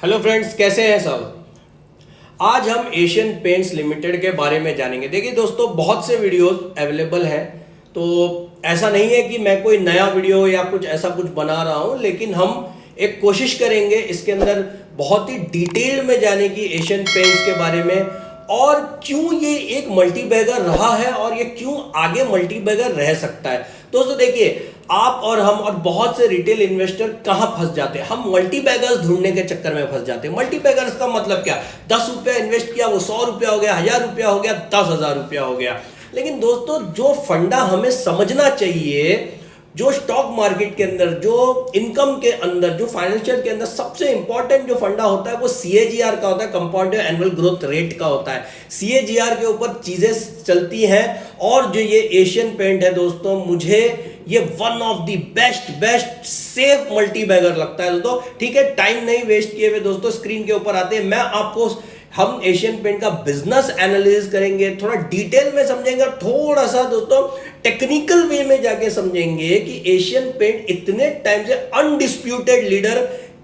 Hello friends, कैसे हैं सब। आज हम एशियन पेंट्स लिमिटेड के बारे में जानेंगे। देखिए दोस्तों, बहुत से वीडियोस अवेलेबल हैं, तो ऐसा नहीं है कि मैं कोई नया वीडियो या कुछ ऐसा कुछ बना रहा हूं, लेकिन हम एक कोशिश करेंगे इसके अंदर बहुत ही डिटेल में जाने की एशियन पेंट्स के बारे में, और क्यों ये एक मल्टीबैगर रहा है और ये क्यों आगे मल्टीबैगर रह सकता है। दोस्तों देखिए, आप और हम और बहुत से रिटेल इन्वेस्टर कहां फंस जाते हैं, हम मल्टीबैगर्स ढूंढने के चक्कर में फंस जाते हैं। मल्टीबैगर्स का मतलब क्या, 10 रुपया इन्वेस्ट किया वो 100 रुपया हो गया, 1000 रुपया हो गया, 10,000 रुपया हो गया। लेकिन दोस्तों, जो फंडा हमें समझना चाहिए, जो स्टॉक मार्केट के अंदर, जो इनकम के अंदर, जो फाइनेंशियल के अंदर सबसे इंपॉर्टेंट जो फंडा होता है वो सीएजीआर का होता है, कंपाउंडेड एनुअल ग्रोथ रेट का होता है। सीएजीआर के ऊपर चीजें चलती हैं, और जो ये एशियन पेंट है दोस्तों, मुझे ये one of the best safe multibagger लगता है दोस्तों। ठीक है, टाइम नहीं वेस्ट किए हुए दोस्तों, स्क्रीन के ऊपर आते हैं। मैं आपको हम एशियन पेंट का बिजनेस एनालिसिस करेंगे, थोड़ा डिटेल में समझेंगे, थोड़ा सा दोस्तों टेक्निकल वे में जाके समझेंगे कि एशियन पेंट इतने टाइम से अनडिस्प्यूटेड लीडर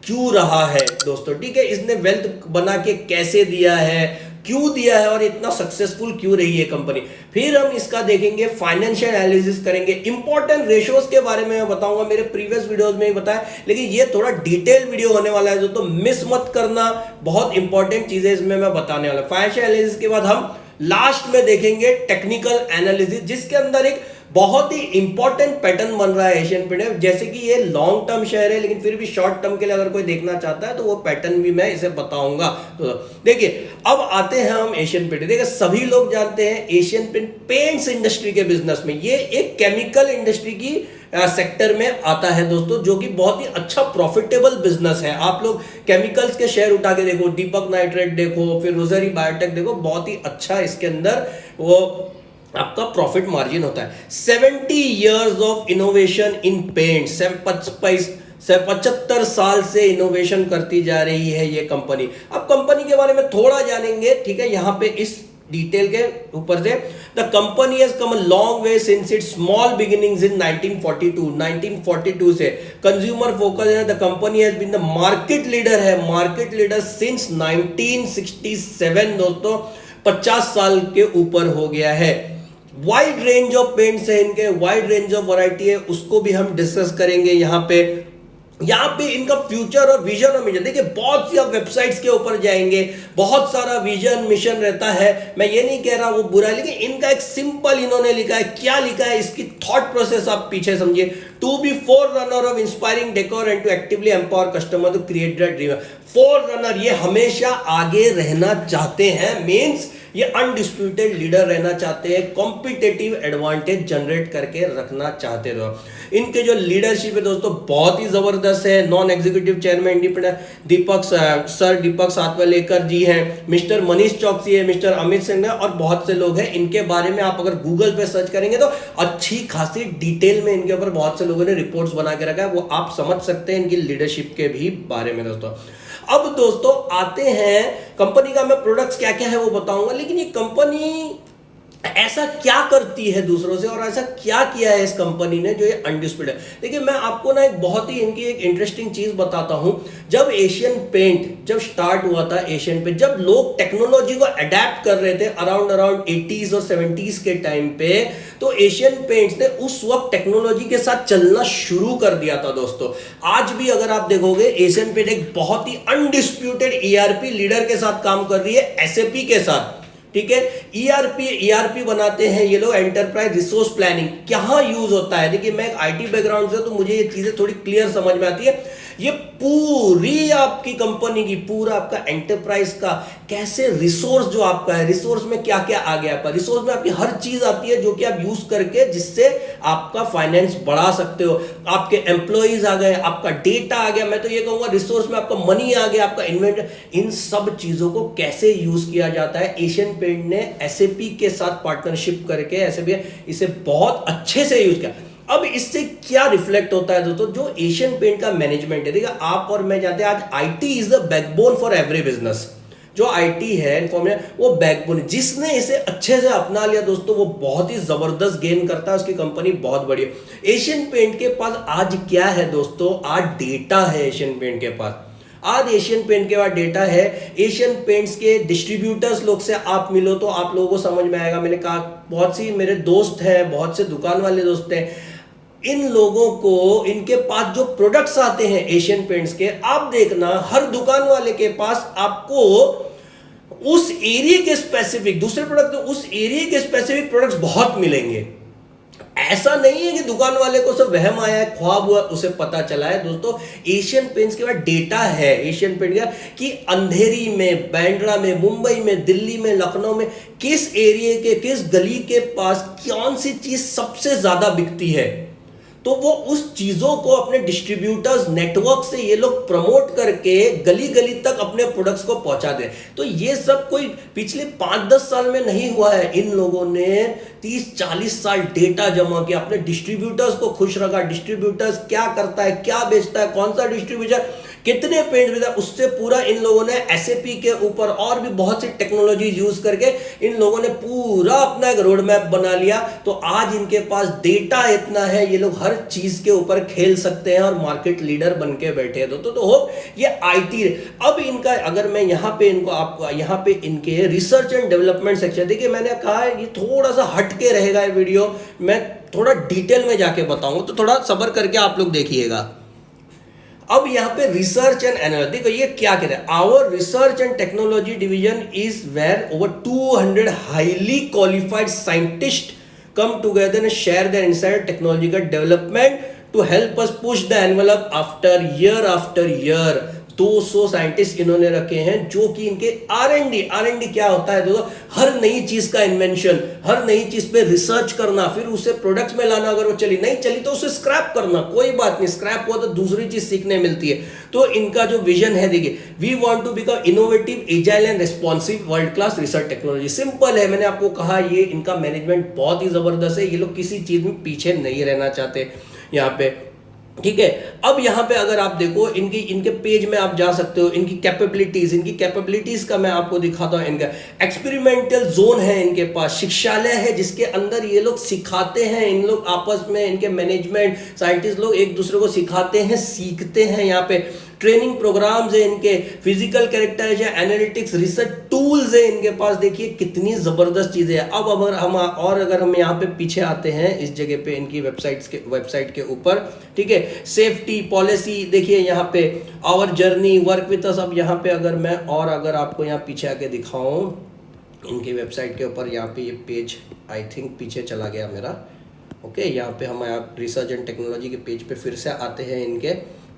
क्यों रहा है दोस्तों। ठीक है, इसने वेल्थ बना के कैसे दिया है, क्यों दिया है, और इतना सक्सेसफुल क्यों रही है कंपनी। फिर हम इसका देखेंगे, फाइनेंशियल एनालिसिस करेंगे, इंपॉर्टेंट रेशियोज के बारे में मैं बताऊंगा, मेरे प्रीवियस वीडियोस में ही बताया, लेकिन ये थोड़ा डिटेल वीडियो होने वाला है तो मिस मत करना। बहुत इंपॉर्टेंट चीजें इसमें मैं बताने वाला हूं। फाइनेंशियल एनालिसिस के बाद हम लास्ट में देखेंगे टेक्निकल एनालिसिस, जिसके अंदर एक बहुत ही इंपॉर्टेंट पैटर्न बन रहा है एशियन पेंट। जैसे कि ये लॉन्ग टर्म शेयर है, लेकिन फिर भी शॉर्ट टर्म के लिए अगर कोई देखना चाहता है तो वो पैटर्न भी मैं इसे बताऊंगा। तो देखिए, अब आते हैं हम एशियन पेंट। देखिए, सभी लोग जानते हैं एशियन पेंट पेंट्स इंडस्ट्री के बिजनेस में, ये एक केमिकल इंडस्ट्री की सेक्टर में आता है दोस्तों, जो कि बहुत ही अच्छा प्रॉफिटेबल बिजनेस है। आप लोग केमिकल्स के शेयर उठा के देखो, दीपक नाइट्रेट देखो, फिर रोजरी बायोटेक देखो, बहुत ही अच्छा इसके अंदर वो आपका प्रॉफिट मार्जिन होता है। 70 years of innovation in paint, 75 साल से इनोवेशन करती जा रही है ये कंपनी। अब कंपनी के बारे में थोड़ा जानेंगे, ठीक है, यहां पे इस डिटेल के ऊपर से। The company has come a long way since its small beginnings in 1942 से कंज्यूमर फोकस है। The company has been the market leader है, मार्केट लीडर सिंस 1967 दोस्तों, 50 साल के ऊपर हो गया है। वाइड रेंज ऑफ पेंट्स है इनके, वाइड रेंज ऑफ वैरायटी है, उसको भी हम डिस्कस करेंगे यहाँ पे इनका फ्यूचर और विजन और मिशन। देखिए, बहुत सी आप वेबसाइट्स के ऊपर जाएंगे, बहुत सारा विजन मिशन रहता है, मैं ये नहीं कह रहा वो बुरा है, लेकिन इनका एक सिंपल इन्होंने लिखा है। क्या लिखा है, इसकी थॉट प्रोसेस आप पीछे समझिए। To be forerunner of inspiring decor and to actively empower customer to create that dream. Forerunner, ये हमेशा आगे रहना चाहते हैं, मीन्स ये अनडिस्प्यूटेड लीडर रहना चाहते हैं, कॉम्पिटेटिव एडवांटेज जनरेट करके रखना चाहते हो। इनके जो लीडरशिप है दोस्तों, बहुत ही जबरदस्त है। Non executive chairman independent sir Deepak Satwalekar ji हैं, मिस्टर मनीष चौकसी है, मिस्टर अमित सिंह है, और बहुत से लोग हैं। इनके बारे में आप अगर गूगल पे सर्च करेंगे तो अच्छी खासी डिटेल में इनके ऊपर बहुत से लोगों ने रिपोर्ट्स बना के रखा है, वो आप समझ सकते हैं इनकी लीडरशिप के भी बारे में दोस्तों। अब दोस्तों आते हैं कंपनी का, मैं प्रोडक्ट्स क्या क्या है वो बताऊंगा, लेकिन ये कंपनी ऐसा क्या करती है दूसरों से, और ऐसा क्या किया है इस कंपनी ने जो ये अनडिस्प्यूटेड है। देखिए, मैं आपको ना एक बहुत ही इनकी एक इंटरेस्टिंग चीज बताता हूं। जब एशियन पेंट जब स्टार्ट हुआ था, एशियन पेंट जब लोग टेक्नोलॉजी को अडेप्ट कर रहे थे अराउंड 80s और 70s के टाइम पे, तो एशियन पेंट्स ने उस वक्त टेक्नोलॉजी के साथ चलना शुरू कर दिया था दोस्तों। आज भी अगर आप देखोगे, एशियन पेंट एक बहुत ही अनडिस्प्यूटेड ईआरपी लीडर के साथ काम कर रही है, एसएपी के साथ। ठीक है, ईआरपी बनाते हैं ये लोग, एंटरप्राइज रिसोर्स प्लानिंग। कहां यूज होता है, देखिए मैं एक आईटी बैकग्राउंड से, तो मुझे ये चीजें थोड़ी क्लियर समझ में आती है। ये पूरी आपकी कंपनी की, पूरा आपका एंटरप्राइज का कैसे रिसोर्स जो आपका है, रिसोर्स में क्या क्या आ गया आपका, रिसोर्स में आपकी हर चीज आती है जो कि आप यूज करके जिससे आपका फाइनेंस बढ़ा सकते हो। आपके एम्प्लॉइज आ गए, आपका डेटा आ गया, मैं तो ये कहूंगा रिसोर्स में आपका मनी आ गया, आपका इन्वेंट, इन सब चीजों को कैसे यूज किया जाता है। एशियन पेंट ने एसएपी के साथ पार्टनरशिप करके एसएपी इसे बहुत अच्छे से यूज किया। अब इससे क्या रिफ्लेक्ट होता है दोस्तों, जो एशियन पेंट का मैनेजमेंट है, देखिए आप और मैं जानते हैं आज IT is the backbone for every business. जो आईटी है इन्फॉर्मेशन, वो बैकबोन, जिसने इसे अच्छे से अपना लिया दोस्तों, वो बहुत ही जबरदस्त गेन करता है, उसकी कंपनी बहुत बड़ी है। एशियन पेंट के पास आज क्या है दोस्तों, आज डेटा है एशियन पेंट के पास। आज एशियन पेंट के बाद डेटा है, एशियन पेंट्स के डिस्ट्रीब्यूटर्स लोग से आप मिलो तो आप लोगों को समझ में आएगा। मैंने कहा बहुत सी मेरे दोस्त हैं, बहुत से दुकान वाले दोस्त हैं, इन लोगों को इनके पास जो प्रोडक्ट्स आते हैं एशियन पेंट्स के, आप देखना हर दुकान वाले के पास आपको उस एरिया के स्पेसिफिक, दूसरे प्रोडक्ट तो उस एरिया के स्पेसिफिक प्रोडक्ट्स बहुत मिलेंगे। ऐसा नहीं है कि दुकान वाले को सब वहम आया है, ख्वाब हुआ, उसे पता चला है। दोस्तों एशियन पेंट्स के बाद डेटा है एशियन पेंट का कि अंधेरी में, बैंड्रा में, मुंबई में, दिल्ली में, लखनऊ में किस एरिया के, किस गली के पास कौन सी चीज सबसे ज्यादा बिकती है, तो वो उस चीजों को अपने डिस्ट्रीब्यूटर्स नेटवर्क से ये लोग प्रमोट करके गली गली तक अपने प्रोडक्ट्स को पहुंचा दें। तो ये सब कोई पिछले 5-10 साल में नहीं हुआ है, इन लोगों ने 30-40 साल डेटा जमा किया, अपने डिस्ट्रीब्यूटर्स को खुश रखा। डिस्ट्रीब्यूटर्स क्या करता है, क्या बेचता है, कौन सा डिस्ट्रीब्यूटर कितने पेंट बेचता है, उससे पूरा इन लोगों ने SAP के ऊपर और भी बहुत सी टेक्नोलॉजी यूज करके इन लोगों ने पूरा अपना एक रोड मैप बना लिया। तो आज इनके पास डेटा इतना है, ये लोग हर चीज के ऊपर खेल सकते हैं और मार्केट लीडर बन के बैठे हैं। तो हो ये IT। अब इनका अगर मैं यहाँ पे इनको आपको यहाँ पे इनके रिसर्च एंड डेवलपमेंट सेक्शन, देखिए मैंने कहा है ये थोड़ा सा हटके रहेगा ये वीडियो, मैं थोड़ा डिटेल में जाके बताऊंगा, तो थोड़ा सब्र करके आप लोग देखिएगा। अब यहाँ पे रिसर्च एंड एनालिसिस, देखो ये क्या कह रहे हैं, our research and technology division is where over 200 highly qualified scientist come together and share their inside technological development to help us push the envelope after year। 200 scientist इन्होंने रखे हैं जो कि इनके R&D क्या होता है दोस्तों, हर नई चीज का इन्वेंशन, हर नई चीज पे रिसर्च करना, फिर उसे प्रोडक्ट्स में लाना, अगर वो चली नहीं चली तो उसे स्क्रैप करना, कोई बात नहीं, स्क्रैप हुआ तो दूसरी चीज सीखने मिलती है। तो इनका जो विजन है, देखिए, we want to become innovative, agile and responsive world class research technology. Simple है, मैंने आपको कहा ये इनका मैनेजमेंट बहुत ही जबरदस्त है, ये लोग किसी चीज में पीछे नहीं रहना चाहते यहाँ पे, ठीक है। अब यहाँ पे अगर आप देखो इनके पेज में आप जा सकते हो, इनकी कैपेबिलिटीज का मैं आपको दिखाता हूँ। इनका एक्सपेरिमेंटल जोन है, इनके पास शिक्षालय है जिसके अंदर ये लोग सिखाते हैं, इन लोग आपस में, इनके मैनेजमेंट साइंटिस्ट लोग एक दूसरे को सिखाते हैं, सीखते हैं। यहाँ पे ट्रेनिंग प्रोग्राम्स है इनके, physical characterisation, analytics, research tools है इनके पास, देखिए कितनी जबरदस्त चीजें हैं। अब अगर हम यहाँ पे पीछे आते हैं इस जगह पे इनकी वेबसाइट के ऊपर, ठीक है, सेफ्टी पॉलिसी देखिए यहाँ पे, our journey, work with us. अब यहाँ पे अगर आपको यहाँ पीछे आके दिखाऊं इनकी वेबसाइट के ऊपर, यहाँ पे ये पेज आई थिंक पीछे चला गया मेरा, ओके, यहाँ पे हम रिसर्च एंड टेक्नोलॉजी के पेज पे फिर से आते हैं इनके,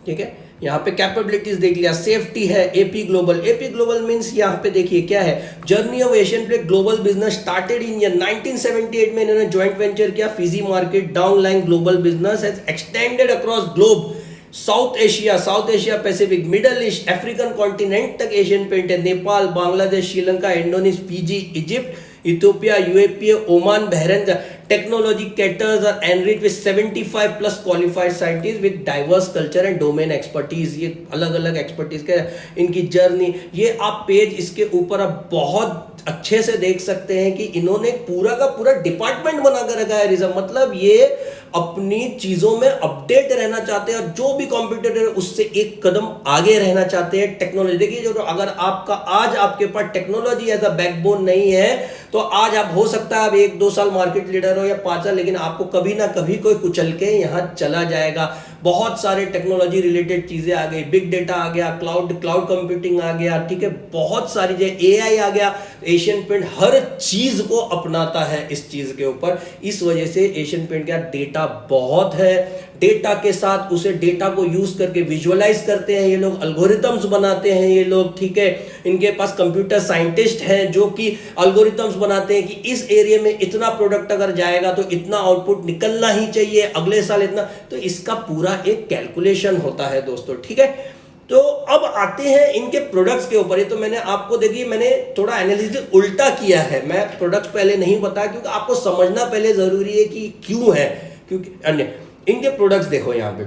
ठीक है। यहाँ पे कैपेबिलिटीज देख लिया, सेफ्टी है, AP ग्लोबल मींस यहाँ पे देखिए क्या है, journey of Asian plate global business started in 1978 में इन्होंने जॉइंट वेंचर किया, Fiji market downline global business has extended across globe, south Asia Pacific, middle east, African continent तक एशियन पेंट है, Nepal, Bangladesh, Sri Lanka, Indonesia, Fiji, Egypt, Ethiopia, UAE, Oman, Bahrain का technology caters और enrich with 75+ qualified scientist with diverse culture and domain expertise. ये अलग अलग expertise का इनकी journey, ये आप पेज इसके ऊपर आप बहुत अच्छे से देख सकते हैं कि इन्होंने पूरा का पूरा डिपार्टमेंट बना कर रखा है रिजर्व, मतलब ये अपनी चीजों में अपडेट रहना चाहते हैं और जो भी कॉम्पिटिटर उससे एक कदम आगे रहना चाहते हैं। टेक्नोलॉजी देखिए, जो अगर आज आपके पास टेक्नोलॉजी एज अ बैकबोन नहीं है तो आज आप हो सकता है आप 1-2 साल मार्केट लीडर हो या 5 साल, लेकिन आपको कभी ना कभी कोई कुचल के यहां चला जाएगा। बहुत सारे टेक्नोलॉजी रिलेटेड चीजें आ गई, बिग डेटा आ गया, क्लाउड कंप्यूटिंग आ गया, ठीक है, बहुत सारी AI आ गया। एशियन पेंट हर चीज को अपनाता है इस चीज के ऊपर, इस वजह से एशियन पेंट का डेटा बहुत है। डेटा के साथ उसे डेटा को यूज करके विजुअलाइज करते हैं ये लोग, एल्गोरिथम्स बनाते हैं ये लोग, ठीक है। इनके पास कंप्यूटर साइंटिस्ट हैं जो कि एल्गोरिथम्स बनाते हैं कि इस एरिया में इतना प्रोडक्ट अगर जाएगा तो इतना आउटपुट निकलना ही चाहिए, अगले साल इतना, तो इसका पूरा एक कैलकुलेशन होता है दोस्तों, ठीक है। तो अब आते हैं इनके प्रोडक्ट्स के ऊपर। ये तो मैंने आपको देखिए, मैंने थोड़ा एनालिसिस उल्टा किया है, मैं प्रोडक्ट्स पहले नहीं बताया क्योंकि आपको समझना पहले जरूरी है कि क्यों है, क्योंकि अन्य इनके प्रोडक्ट्स देखो यहाँ पे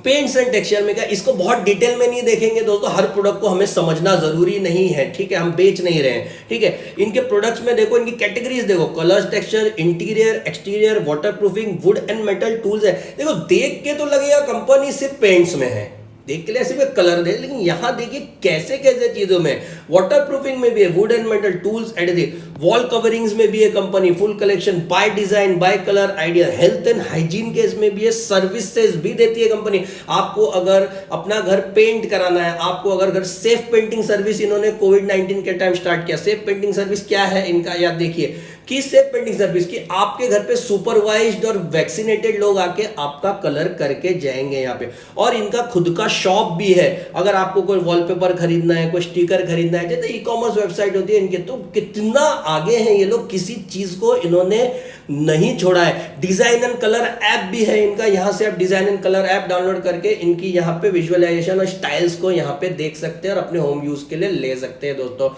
पेंट्स एंड टेक्सचर में क्या, इसको बहुत डिटेल में नहीं देखेंगे दोस्तों, हर प्रोडक्ट को हमें समझना जरूरी नहीं है, ठीक है, हम बेच नहीं रहे हैं, ठीक है। इनके प्रोडक्ट्स में देखो, इनकी कैटेगरीज देखो, colours, texture, interior, exterior, waterproofing, would and metal tools है। देखो देख के तो लगेगा कंपनी सिर्फ पेंट्स में है, देख के लिए ऐसे में कलर दे, लेकिन यहां देखिए कैसे कैसे चीजों में, वाटर प्रूफिंग में भी है, would and metal tools adhesive, wall coverings में भी है company, full collection, by design by colour idea, health and hygiene के इसमें भी है, सर्विसेज भी देती है कंपनी। आपको अगर अपना घर पेंट कराना है, आपको अगर घर सेफ पेंटिंग सर्विस इन्होंने कोविड-19 के टाइम स्टार्ट किया। सेफ पेंटिंग सर्विस क्या है इनका, याद देखिए कि सेफ पेंटिंग सर्विस की आपके घर पे सुपरवाइज्ड और वैक्सीनेटेड लोग आके आपका कलर करके जाएंगे यहाँ पे। और इनका खुद का शॉप भी है, अगर आपको कोई वॉलपेपर खरीदना है, कोई स्टिकर खरीदना है, जैसे ई-कॉमर्स वेबसाइट होती है इनके, तो कितना आगे हैं ये लोग, किसी चीज को इन्होंने नहीं छोड़ा है। डिजाइन एंड कलर ऐप भी है इनका, यहां से आप design and colour app download करके इनकी यहाँ पे विजुअलाइजेशन और स्टाइल्स को यहाँ पे देख सकते हैं और अपने होम यूज के लिए ले सकते हैं दोस्तों।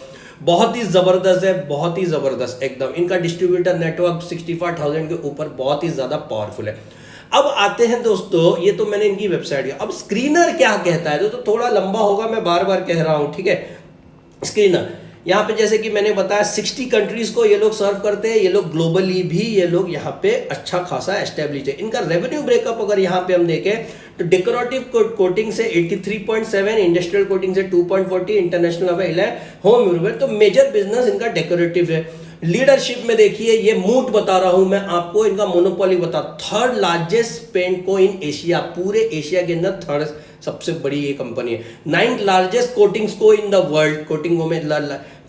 बहुत ही जबरदस्त है, बहुत ही जबरदस्त एकदम। इनका डिस्ट्रीब्यूटर नेटवर्क 65,000 के ऊपर बहुत ही ज्यादा पावरफुल है। अब आते हैं दोस्तों, ये तो मैंने इनकी वेबसाइट, अब स्क्रीनर क्या कहता है दोस्तों, थोड़ा लंबा होगा, मैं बार बार कह रहा हूं, ठीक है। स्क्रीनर यहाँ पे जैसे कि मैंने बताया 60 कंट्रीज को ये लोग सर्व करते हैं, ये लोग ग्लोबली भी ये लोग यहाँ पे अच्छा खासा एस्टेब्लिश है। इनका रेवेन्यू ब्रेकअप अगर यहाँ पे हम देखें तो डेकोरेटिव कोटिंग से 83.7, इंडस्ट्रियल कोटिंग से 2.40, इंटरनेशनल अवेल है, होम यूरोप, तो मेजर बिजनेस इनका डेकोरेटिव है। लीडरशिप में देखिए, ये मूट बता रहा हूं मैं आपको, इनका मोनोपोली बता, थर्ड लार्जेस्ट पेंट को इन एशिया, पूरे एशिया के अंदर थर्ड सबसे बड़ी ये कंपनी है। 9th लार्जेस्ट कोटिंग्स को इन द वर्ल्ड, कोटिंगों में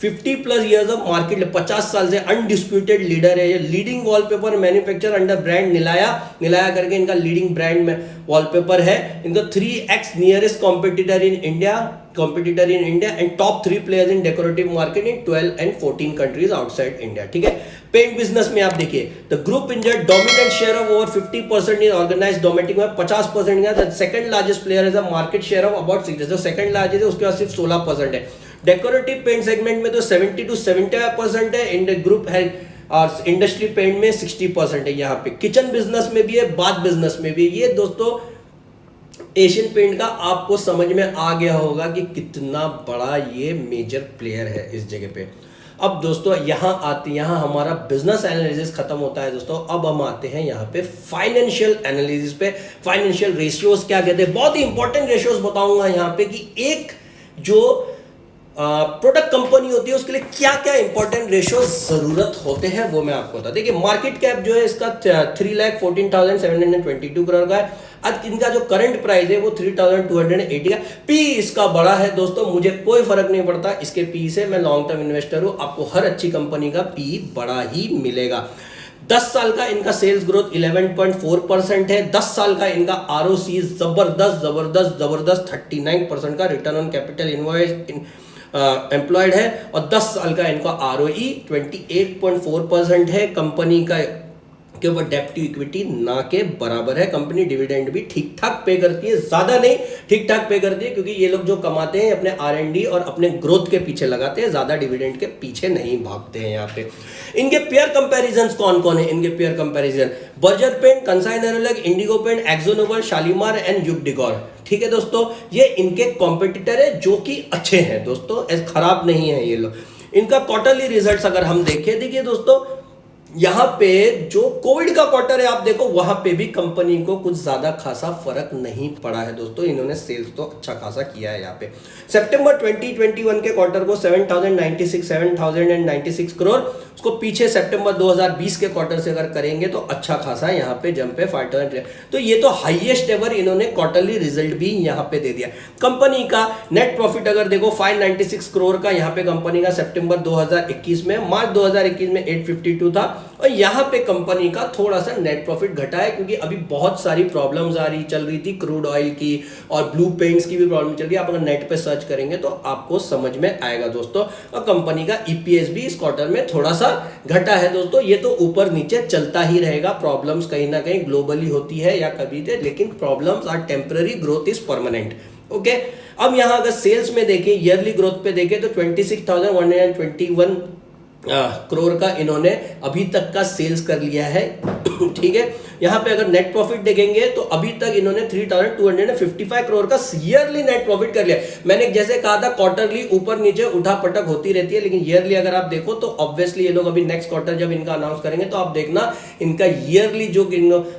50+ ईयर्स ऑफ मार्केट, 50 साल से अनडिस्प्यूटेड लीडर है ये। Leading wallpaper manufacture under brand Nilaya करके इनका लीडिंग ब्रांड में वॉलपेपर है। इनका 3x nearest competitor in India and top 3 players in decorative market in 12 and 14 countries outside India, ठीक है। पेंट बिजनेस में आप देखिए, the group enjoy dominant share of over 50% in organised domestic में, 50% का। The second largest player is a market share of about 6, जो second largest है उसके पास सिर्फ 16% है। डेकोरेटिव पेंट सेगमेंट में तो 70 to 75% है, इन द ग्रुप है, और इंडस्ट्री पेंट में 60% है यहाँ पे। किचन बिजनेस में भी है, बाथ बिजनेस में भी। ये दोस्तों एशियन पेंट का आपको समझ में आ गया होगा कि कितना बड़ा ये मेजर प्लेयर है इस जगह पे। अब दोस्तों यहाँ हमारा बिजनेस एनालिसिस खत्म होता है दोस्तों। अब हम आते हैं यहाँ पे फाइनेंशियल एनालिसिस पे। फाइनेंशियल रेशियोज क्या कहते हैं, बहुत ही इंपॉर्टेंट रेशियोज बताऊंगा यहाँ पे कि एक जो प्रोडक्ट कंपनी होती है उसके लिए क्या क्या इंपॉर्टेंट रेशियो जरूरत होते हैं वो मैं आपको बता। देखिए मार्केट कैप जो है इसका 3,14,722 करोड़ का है। आज इनका जो करंट प्राइस है वो 3,280 का। पी इसका बड़ा है दोस्तों, मुझे कोई फर्क नहीं पड़ता इसके पी से, मैं लॉन्ग टर्म इन्वेस्टर हूं, आपको हर अच्छी कंपनी का पी बड़ा ही मिलेगा। 10 साल का इनका सेल्स ग्रोथ 11.4% है। 10 साल का इनका आरओसी जबरदस्त 39% का। रिटर्न ऑन कैपिटल एम्प्लॉयड है। और 10 साल का इनका आरओई 28.4% है। कंपनी का के ऊपर डेब्ट टू इक्विटी ना के बराबर है। कंपनी डिविडेंड भी ठीक ठाक पे करती है, ज्यादा नहीं, ठीक ठाक पे करती है, क्योंकि ये लोग जो कमाते हैं अपने R&D और अपने ग्रोथ के पीछे लगाते हैं, ज्यादा डिविडेंड के पीछे नहीं भागते हैं यहाँ पे। इनके पेयर कंपैरिजंस कौन कौन है, इनके peer comparison Berger paint, Kansai Nerolac, Indigo paint, Akzo Nobel, Shalimar and Yug decor, ठीक है दोस्तों। ये इनके कॉम्पिटिटर है जो कि अच्छे हैं दोस्तों, खराब नहीं है ये लोग। इनका क्वार्टरली रिजल्ट्स अगर हम देखें, देखिए दोस्तों यहां पे जो कोविड का क्वार्टर है आप देखो, वहां पे भी कंपनी को कुछ ज्यादा खासा फर्क नहीं पड़ा है दोस्तों। इन्होंने सेल्स तो अच्छा खासा किया है यहाँ पे। सितंबर 2021 के क्वार्टर को 7,096 करोड़, उसको पीछे सितंबर 2020 के क्वार्टर से अगर करेंगे तो अच्छा खासा यहाँ पे जंप है 5,000। तो ये तो हाईएस्ट एवर इन्होंने क्वार्टरली रिजल्ट भी यहाँ पे दे दिया। कंपनी का नेट प्रॉफिट अगर देखो 596 करोड़ का यहाँ पे कंपनी का सितंबर 2021 में, मार्च 2021 में 852 था। और यहाँ पे कंपनी का थोड़ा सा नेट प्रॉफिट घटा है, क्योंकि अभी बहुत सारी प्रॉब्लम्स चल रही थी क्रूड ऑयल की और ब्लू पेंट्स की भी प्रॉब्लम चल रही है। आप अगर नेट पे सर्च करेंगे तो आपको समझ में आएगा दोस्तों। और कंपनी का ईपीएस भी इस क्वार्टर में थोड़ा सा घटा है दोस्तों। ये तो ऊपर नीचे चलता ही रहेगा, प्रॉब्लम्स कहीं ना कहीं ग्लोबली होती है या कभी थे, लेकिन problems are temporary, growth is permanent. Okay, अब यहां अगर सेल्स में देखें, ईयरली ग्रोथ पे देखें तो 26,121 करोड़ का इन्होंने अभी तक का सेल्स कर लिया है, ठीक है। यहाँ पे अगर नेट प्रॉफिट देखेंगे तो अभी तक इन्होंने 3255 करोड़ का ईयरली नेट प्रॉफिट कर लिया। मैंने जैसे कहा था क्वार्टरली ऊपर नीचे उठा पटक होती रहती है, लेकिन ईयरली अगर आप देखो तो ऑब्वियसली ये लोग अभी नेक्स्ट क्वार्टर जब इनका अनाउंस करेंगे तो आप देखना इनका ईयरली जो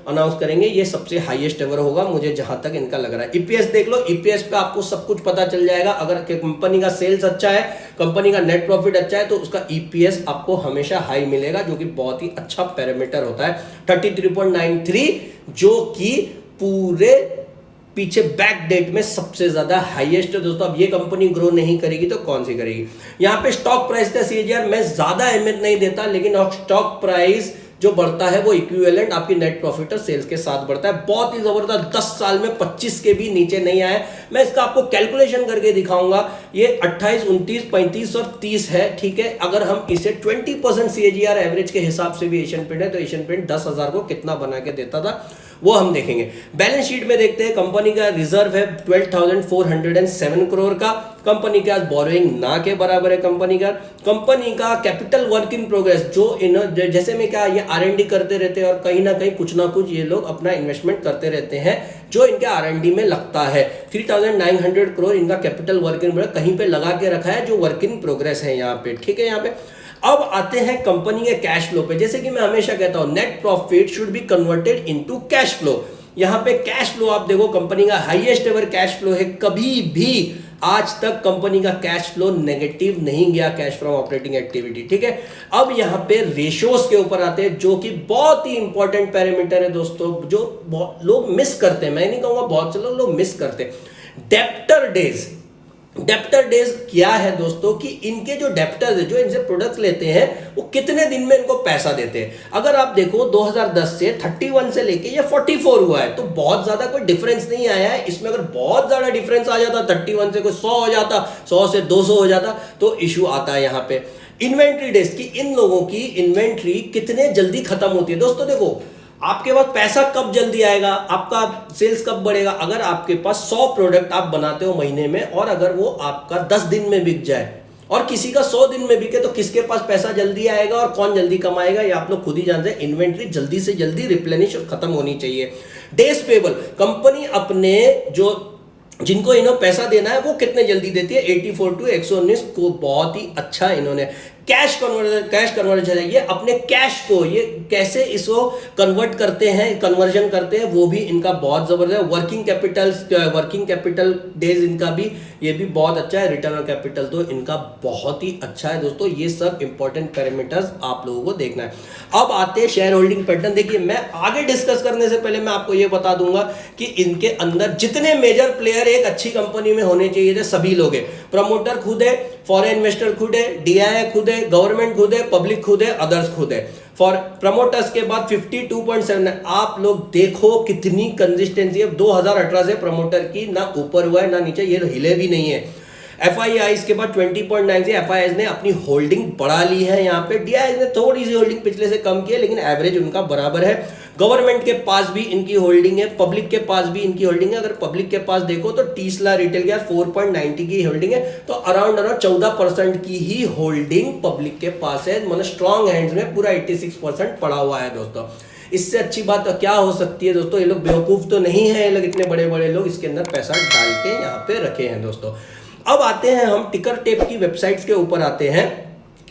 अनाउंस करेंगे ये सबसे हाईएस्ट एवर होगा, मुझे जहां तक इनका लग रहा है। ईपीएस देख लो, ईपीएस पे आपको सब कुछ पता चल जाएगा। अगर कंपनी का सेल्स अच्छा है, कंपनी का नेट प्रॉफिट अच्छा है तो उसका ईपीएस आपको हमेशा हाई मिलेगा, जो कि बहुत ही अच्छा पैरामीटर होता है। 33.93 जो कि पूरे पीछे बैक डेट में सबसे ज्यादा हाईएस्ट है दोस्तों। अब ये कंपनी ग्रो नहीं करेगी तो कौन सी करेगी। यहां पे स्टॉक प्राइस का सीएजीआर मैं ज्यादा अहमियत नहीं देता, लेकिन स्टॉक प्राइस जो बढ़ता है वो इक्विवेलेंट आपकी नेट प्रॉफिट और सेल्स के साथ बढ़ता है। बहुत ही जबरदस्त, 10 साल में 25 के भी नीचे नहीं आया। मैं इसका आपको कैलकुलेशन करके दिखाऊंगा। ये 28, 29, 35 और 30 है, ठीक है। अगर हम इसे 20% सीएजीआर एवरेज के हिसाब से भी एशियन पेंट है तो एशियन पेंट 10,000 को कितना बना के देता था वो हम देखेंगे। बैलेंस शीट में देखते हैं, कंपनी का रिजर्व है 12,407 करोड़ का। कंपनी के पास बोरोइंग ना के बराबर है। कंपनी का कैपिटल वर्क इन प्रोग्रेस जो जैसे में क्या ये आरएनडी करते रहते हैं और कहीं ना कहीं कुछ ना कुछ ये लोग अपना इन्वेस्टमेंट करते रहते हैं जो इनके आरएनडी में लगता है। 3,900 करोड़ इनका कैपिटल वर्क इन प्रोग्रेस कहीं पे लगा के रखा है जो वर्क इन प्रोग्रेस है यहाँ पे, ठीक है। यहाँ पे अब आते हैं कंपनी के कैश फ्लो पे। जैसे कि मैं हमेशा कहता हूं net profit should be converted into cash flow. यहां पे कैश फ्लो आप देखो, कंपनी का हाईएस्ट एवर कैश फ्लो है। कभी भी आज तक कंपनी का कैश फ्लो नेगेटिव नहीं गया, कैश फ्रॉम ऑपरेटिंग एक्टिविटी, ठीक है। अब यहां पे रेशियोज के ऊपर आते हैं जो कि बहुत ही इंपॉर्टेंट पैरामीटर है दोस्तों, जो लोग मिस करते हैं। मैं नहीं कहूंगा बहुत से लोग मिस करते हैं। डेप्टर डेज क्या है दोस्तों कि इनके जो डेप्टर्स है जो इनसे प्रोडक्ट्स लेते हैं वो कितने दिन में इनको पैसा देते हैं। अगर आप देखो 2010 से 31 से लेके ये 44 हुआ है तो बहुत ज्यादा कोई डिफरेंस नहीं आया है इसमें। अगर बहुत ज्यादा डिफरेंस आ जाता 31 से कोई 100 हो जाता, 100 से 200 हो जाता तो इश्यू आता है यहाँ पे। इन्वेंट्री डेज की इन लोगों की इन्वेंट्री कितने जल्दी खत्म होती है दोस्तों। देखो आपके पास पैसा कब जल्दी आएगा, आपका सेल्स कब बढ़ेगा, अगर आपके पास 100 प्रोडक्ट आप बनाते हो महीने में और अगर वो आपका 10 दिन में बिक जाए और किसी का 100 दिन में बिके तो किसके पास पैसा जल्दी आएगा और कौन जल्दी कमाएगा, ये आप लोग खुद ही जानते हैं। इन्वेंट्री जल्दी से जल्दी रिप्लेनिश और खत्म होनी चाहिए। डेज पेबल, कंपनी अपने जिनको इन्होंने पैसा देना है वो कितने जल्दी देती है, 84 to 119 को बहुत ही अच्छा इन्होंने। कैश कन्वर्जन है, ये अपने कैश को ये कैसे इसको कन्वर्जन करते हैं वो भी इनका बहुत जबरदस्त। वर्किंग कैपिटल डेज इनका भी ये भी बहुत अच्छा है। रिटर्न ऑन कैपिटल तो इनका बहुत ही अच्छा है दोस्तों। ये सब इंपॉर्टेंट पैरामीटर्स आप लोगों को देखना है। अब आते हैं शेयर होल्डिंग पैटर्न। देखिए मैं आगे डिस्कस करने से पहले मैं आपको ये बता दूंगा कि इनके अंदर जितने मेजर प्लेयर एक अच्छी कंपनी में होने चाहिए थे सभी लोग हैं। प्रमोटर खुद है, फॉरेन इन्वेस्टर खुद है, डीआईआई खुद है, गवर्नमेंट खुद है, पब्लिक खुद है, अदर्स खुद है। फॉर प्रमोटर्स के बाद 52.7 आप लोग देखो कितनी कंसिस्टेंसी है। 2018 से प्रमोटर की ना ऊपर हुआ है ना नीचे, ये हिले भी नहीं है। एफआईआई के बाद 20.9 से एफआईआई ने अपनी होल्डिंग बढ़ा ली है। यहाँ पे डीआईआई ने थोड़ी सी होल्डिंग पिछले से कम की है लेकिन एवरेज उनका बराबर है। गवर्नमेंट के पास भी इनकी होल्डिंग है, पब्लिक के पास भी इनकी होल्डिंग है। अगर पब्लिक के पास देखो तो टीसला रिटेल गैस 4.90 की होल्डिंग है, तो अराउंड 14% की ही होल्डिंग पब्लिक के पास है। मतलब स्ट्रॉन्ग हैंड्स में पूरा 86% पड़ा हुआ है दोस्तों। इससे अच्छी बात तो क्या हो सकती है दोस्तों। ये लोग बेवकूफ तो नहीं है, ये लोग इतने बड़े बड़े लोग इसके अंदर पैसा डाल के यहाँ पे रखे हैं दोस्तों। अब आते हैं हम टिकर टेप की वेबसाइट्स के ऊपर आते हैं।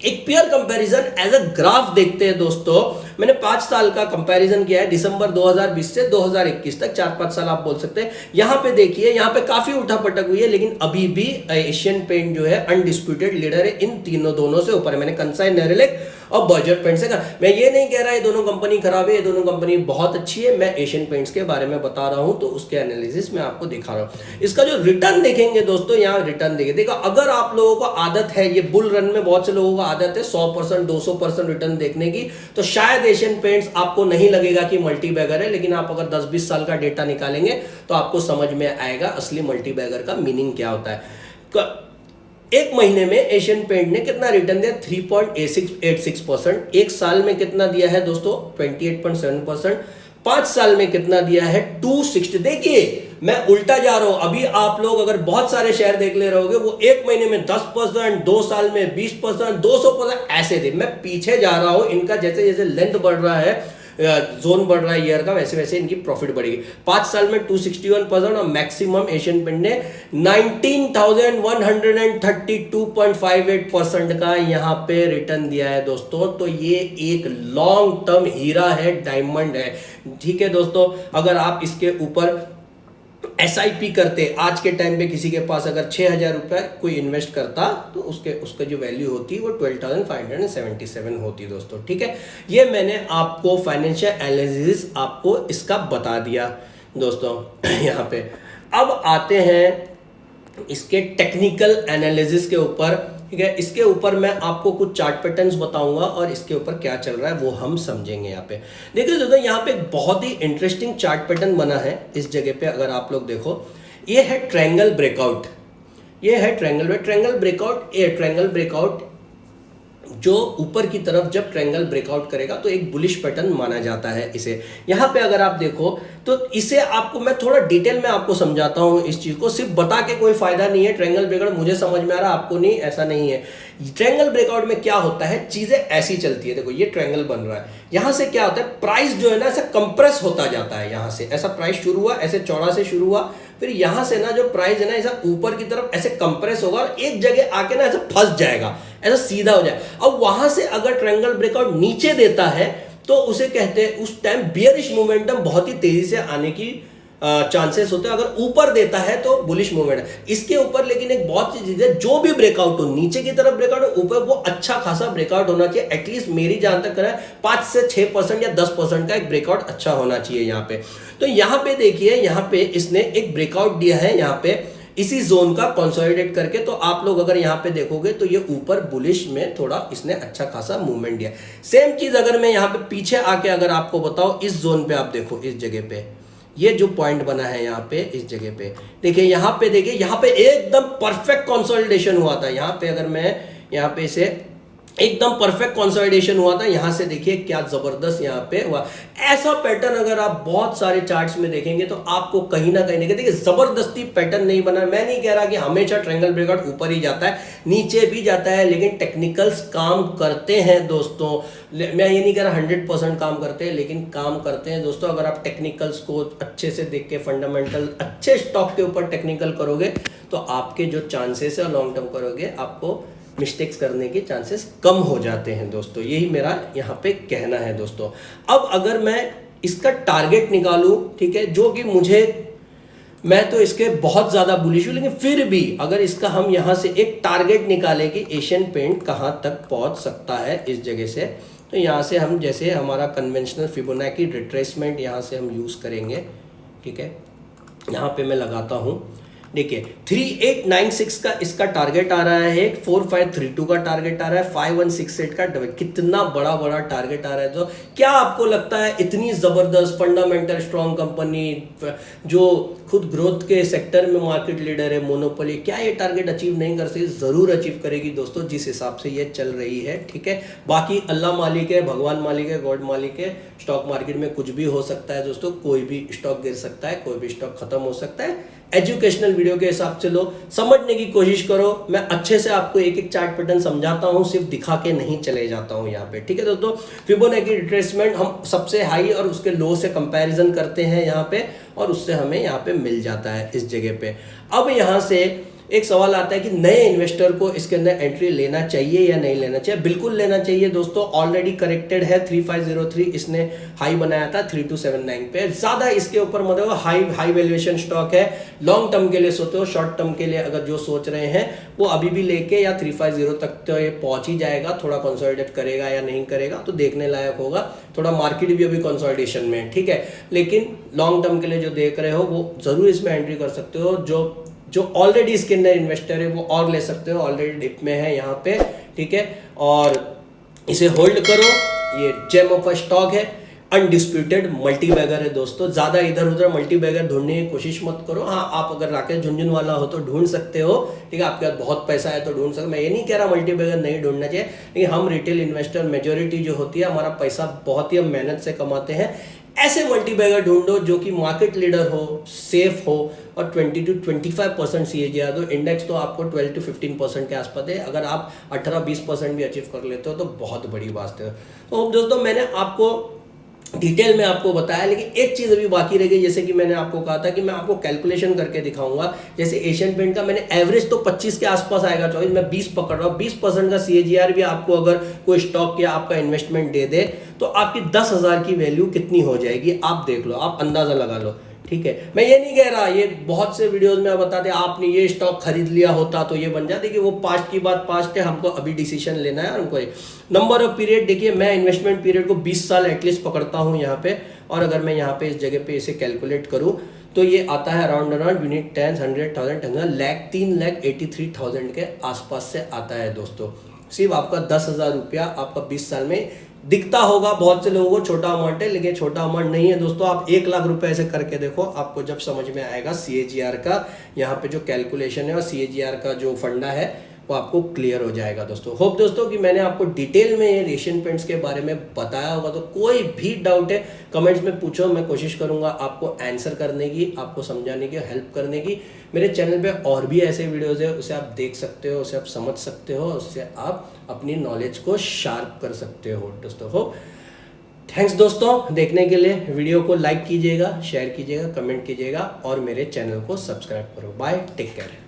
एक peer comparison as a graph देखते हैं दोस्तों। मैंने 5 साल का कंपैरिजन किया है, दिसंबर 2020 से 2021 तक, 4-5 साल आप बोल सकते हैं। यहां पे देखिए, यहां पे काफी उठापटक हुई है लेकिन अभी भी एशियन पेंट जो है अनडिस्प्यूटेड लीडर है, इन दोनों से ऊपर है। मैंने कंसाई नेरोलैक और बर्जर पेंट से कहा, मैं ये नहीं कह रहा ये दोनों कंपनी खराब है, ये दोनों कंपनी बहुत अच्छी है। मैं एशियन पेंट्स के बारे में बता रहा हूं तो उसके एनालिसिस में आपको दिखा रहा हूं। इसका जो रिटर्न देखेंगे दोस्तों, यहाँ रिटर्न देखो अगर आप लोगों को आदत है, ये बुल रन में बहुत से लोगों को आदत है 100% 200% रिटर्न देखने की, तो शायद एशियन पेंट्स आपको नहीं लगेगा कि मल्टी बैगर है। लेकिन आप अगर 10-20 साल का डेटा निकालेंगे तो आपको समझ में आएगा असली मल्टी बैगर का मीनिंग क्या होता है। एक महीने में एशियन पेंट ने कितना रिटर्न दिया, 3.86%। एक साल में कितना दिया है दोस्तों, 28.7%। 5 साल में कितना दिया है, 260। देखिए मैं उल्टा जा रहा हूं। अभी आप लोग अगर बहुत सारे शेयर देख ले रहोगे, वो एक महीने में 10%, 2 साल में 20%, 200% ऐसे थे। मैं पीछे जा रहा हूं, इनका जैसे जैसे लेंथ बढ़ रहा है जोन बढ़ रहा है ईयर का, वैसे वैसे इनकी प्रॉफिट बढ़ेगी। 5 साल में 261% और मैक्सिमम एशियन पेंट ने 19,132.58% का यहाँ पे रिटर्न दिया है दोस्तों। तो ये एक लॉन्ग टर्म हीरा है, डायमंड है, ठीक है दोस्तों। अगर आप इसके ऊपर SIP करते आज के टाइम पे, किसी के पास अगर 6,000 रुपये कोई इन्वेस्ट करता तो उसका जो वैल्यू होती वो 12,577 होती दोस्तों, ठीक है। ये मैंने आपको फाइनेंशियल एनालिसिस आपको इसका बता दिया दोस्तों। यहाँ पे अब आते हैं इसके टेक्निकल एनालिसिस के ऊपर, ठीक है। इसके ऊपर मैं आपको कुछ चार्ट पैटर्न्स बताऊंगा और इसके ऊपर क्या चल रहा है वो हम समझेंगे। यहाँ पे देखिए दोस्तों, यहाँ पे बहुत ही इंटरेस्टिंग चार्ट पैटर्न बना है इस जगह पे। अगर आप लोग देखो, ये है ट्रायंगल ब्रेकआउट, ये है ट्रायंगल ब्रेकआउट जो ऊपर की तरफ जब ट्रायंगल ब्रेकआउट करेगा तो एक बुलिश पैटर्न माना जाता है इसे। यहाँ पे अगर आप देखो तो इसे आपको मैं थोड़ा डिटेल में आपको समझाता हूँ इस चीज को, सिर्फ बता के कोई फायदा नहीं है। ट्रायंगल ब्रेकआउट मुझे समझ में आ रहा है, आपको नहीं, ऐसा नहीं है। ट्रायंगल ब्रेकआउट में क्या होता है, चीजें ऐसी चलती है। देखो ये ट्रायंगल बन रहा है, यहां से क्या होता है, प्राइस जो है ना ऐसा कंप्रेस होता जाता है। यहां से ऐसा प्राइस शुरू हुआ, ऐसे चौड़ा से शुरू हुआ, फिर यहां से ना जो प्राइस है ना ऐसा ऊपर की तरफ ऐसे कंप्रेस होगा और एक जगह आके ना ऐसा फंस जाएगा, ऐसा सीधा हो जाए। अब वहां से अगर ट्रायंगल ब्रेकआउट नीचे देता है तो उसे कहते हैं उस टाइम बियरिश मोमेंटम बहुत ही तेजी से आने की चांसेस होते हैं। अगर ऊपर देता है तो बुलिश मूवमेंट है। इसके ऊपर लेकिन एक बहुत सी चीज है, जो भी ब्रेकआउट हो, नीचे की तरफ ब्रेकआउट हो, ऊपर वो अच्छा खासा ब्रेकआउट होना चाहिए। एटलीस्ट मेरी जहां तक करें 5 से 6% या 10% का एक ब्रेकआउट अच्छा होना चाहिए यहाँ पे। तो यहाँ पे देखिए, यहाँ पे इसने एक ब्रेकआउट दिया है यहाँ पे इसी जोन का कंसोलिडेट करके। तो आप लोग अगर यहाँ पे देखोगे तो ये ऊपर बुलिश में थोड़ा इसने अच्छा खासा मूवमेंट दिया। सेम चीज अगर मैं यहाँ पे पीछे आके अगर आपको बताऊं, इस जोन पे आप देखो, इस जगह पे ये जो पॉइंट बना है यहाँ पे, इस जगह पे देखिए, यहाँ पे देखिए, यहाँ पे एकदम परफेक्ट कंसोलिडेशन हुआ था। यहाँ पे अगर मैं यहाँ पे इसे एकदम परफेक्ट कंसोलिडेशन हुआ था, यहां से देखिए क्या जबरदस्त यहाँ पे हुआ। ऐसा पैटर्न अगर आप बहुत सारे चार्ट्स में देखेंगे तो आपको कहीं ना कहीं देखिए जबरदस्ती पैटर्न नहीं बना। मैं नहीं कह रहा कि हमेशा ट्रायंगल ब्रेकआउट ऊपर ही जाता है, नीचे भी जाता है, लेकिन टेक्निकल्स काम करते हैं दोस्तों। मैं ये नहीं कह रहा 100% काम करते हैं, लेकिन काम करते हैं दोस्तों। अगर आप टेक्निकल्स को अच्छे से देख के, फंडामेंटल अच्छे स्टॉक के ऊपर टेक्निकल करोगे तो आपके जो चांसेस है लॉन्ग टर्म करोगे, आपको मिस्टेक्स करने के चांसेस कम हो जाते हैं दोस्तों। यही मेरा यहाँ पे कहना है दोस्तों। अब अगर मैं इसका टारगेट निकालूं, ठीक है, जो कि मैं तो इसके बहुत ज़्यादा बुलिश हूँ, लेकिन फिर भी अगर इसका हम यहाँ से एक टारगेट निकालें कि एशियन पेंट कहाँ तक पहुँच सकता है इस जगह से, तो यहाँ से हम जैसे हमारा कन्वेंशनल फिबोनाची रिट्रेसमेंट यहाँ से हम यूज़ करेंगे, ठीक है। यहाँ पे मैं लगाता हूँ, देखिए 3896 का इसका टारगेट आ रहा है, 4532 का टारगेट आ रहा है, 5168 का कितना बड़ा बड़ा टारगेट आ रहा है। तो क्या आपको लगता है इतनी जबरदस्त फंडामेंटल स्ट्रॉन्ग कंपनी जो खुद ग्रोथ के सेक्टर में मार्केट लीडर है, मोनोपोली, क्या ये टारगेट अचीव नहीं कर सकती? जरूर अचीव करेगी दोस्तों, जिस हिसाब से ये चल रही है, ठीक है। बाकी अल्लाह मालिक है, भगवान मालिक है, गॉड मालिक है। स्टॉक मार्केट में कुछ भी हो सकता है दोस्तों, कोई भी स्टॉक गिर सकता है, कोई भी स्टॉक खत्म हो सकता है। एजुकेशनल वीडियो के हिसाब से लो, समझने की कोशिश करो। मैं अच्छे से आपको एक एक चार्ट पैटर्न समझाता हूं, सिर्फ दिखा के नहीं चले जाता हूं यहाँ पे, ठीक है दोस्तों। फिबोनाची रिट्रेसमेंट हम सबसे हाई और उसके लो से कंपैरिजन करते हैं यहाँ पे, और उससे हमें यहाँ पे मिल जाता है इस जगह पे। अब यहाँ से एक सवाल आता है कि नए इन्वेस्टर को इसके अंदर एंट्री लेना चाहिए या नहीं लेना चाहिए? बिल्कुल लेना चाहिए दोस्तों। ऑलरेडी करेक्टेड है 3503, इसने हाई बनाया था 3279 पे। ज्यादा इसके ऊपर मतलब हाई वैल्यूएशन स्टॉक है। लॉन्ग टर्म के लिए सोचते हो, शॉर्ट टर्म के लिए अगर जो सोच रहे हैं वो अभी भी लेके या 350 तक तो ये पहुंच ही जाएगा। थोड़ा कंसोलिडेट करेगा या नहीं करेगा तो देखने लायक होगा। थोड़ा मार्केट भी अभी कंसोलिडेशन में है, ठीक है, लेकिन लॉन्ग टर्म के लिए जो देख रहे हो वो जरूर इसमें एंट्री कर सकते हो। जो ऑलरेडी इसके अंदर इन्वेस्टर है वो और ले सकते हो, ऑलरेडी डिप में है यहाँ पे, ठीक है, और इसे होल्ड करो। ये जेम ऑफ अ स्टॉक है, अनडिस्प्यूटेड मल्टी बैगर है दोस्तों। ज्यादा इधर उधर मल्टी बैगर ढूंढने की कोशिश मत करो। हाँ, आप अगर राकेश झुंझुनवाला हो तो ढूंढ सकते हो, ठीक है, आपके पास बहुत पैसा है तो ढूंढ सकते हो। मैं ये नहीं कह रहा मल्टी बैगर नहीं ढूंढना चाहिए, लेकिन हम रिटेल इन्वेस्टर मेजोरिटी जो होती है, हमारा पैसा बहुत ही हम मेहनत से कमाते हैं। ऐसे मल्टी बैगर ढूंढो जो कि मार्केट लीडर हो, सेफ हो और 20 to 25% CAGR दो। इंडेक्स तो आपको 12 to 15% के आसपास है। अगर आप 18-20% भी अचीव कर लेते हो तो बहुत बड़ी बात है। तो दोस्तों मैंने आपको डिटेल में आपको बताया, लेकिन एक चीज़ अभी बाकी रह गई, जैसे कि मैंने आपको कहा था कि मैं आपको कैलकुलेशन करके दिखाऊंगा। जैसे एशियन पेंट का मैंने एवरेज तो 25 के आसपास आएगा, 24 मैं 20 पकड़ रहा हूँ। 20% का CAGR भी आपको अगर कोई स्टॉक या आपका इन्वेस्टमेंट दे दे तो आपकी 10,000 की वैल्यू कितनी हो जाएगी, आप देख लो, आप अंदाज़ा लगा लो। ठीक है, मैं ये नहीं कह रहा, ये बहुत से वीडियोस में बताते आपने ये स्टॉक खरीद लिया होता तो ये बन जाती, कि वो पास्ट की बात पास्ट है, हमको अभी डिसीजन लेना है। हमको नंबर ऑफ पीरियड देखिए, मैं इन्वेस्टमेंट पीरियड को 20 साल एटलीस्ट पकड़ता हूँ यहाँ पे, और अगर मैं यहाँ पे इस जगह पे इसे कैलकुलेट करूँ तो ये आता है अराउंड यूनिट 10, 100,000, 10 लाख, 3,83,000 के आसपास से आता है दोस्तों। सिर्फ आपका 10,000 रुपया आपका 20 साल में दिखता होगा बहुत से लोगों को छोटा अमाउंट है, लेकिन छोटा अमाउंट नहीं है दोस्तों। आप 1 लाख रुपए ऐसे करके देखो, आपको जब समझ में आएगा CAGR का यहाँ पे जो कैलकुलेशन है और CAGR का जो फंडा है वो आपको क्लियर हो जाएगा दोस्तों। होप दोस्तों कि मैंने आपको डिटेल में ये एशियन पेंट्स के बारे में बताया होगा। तो कोई भी डाउट है कमेंट्स में पूछो, मैं कोशिश करूंगा आपको आंसर करने की, आपको समझाने की, हेल्प करने की। मेरे चैनल पे और भी ऐसे वीडियोस है, उसे आप देख सकते हो, उसे आप समझ सकते हो, उससे आप अपनी नॉलेज को शार्प कर सकते हो दोस्तों। हो थैंक्स दोस्तों देखने के लिए। वीडियो को लाइक कीजिएगा, शेयर कीजिएगा, कमेंट कीजिएगा और मेरे चैनल को सब्सक्राइब करो। Bye, take care.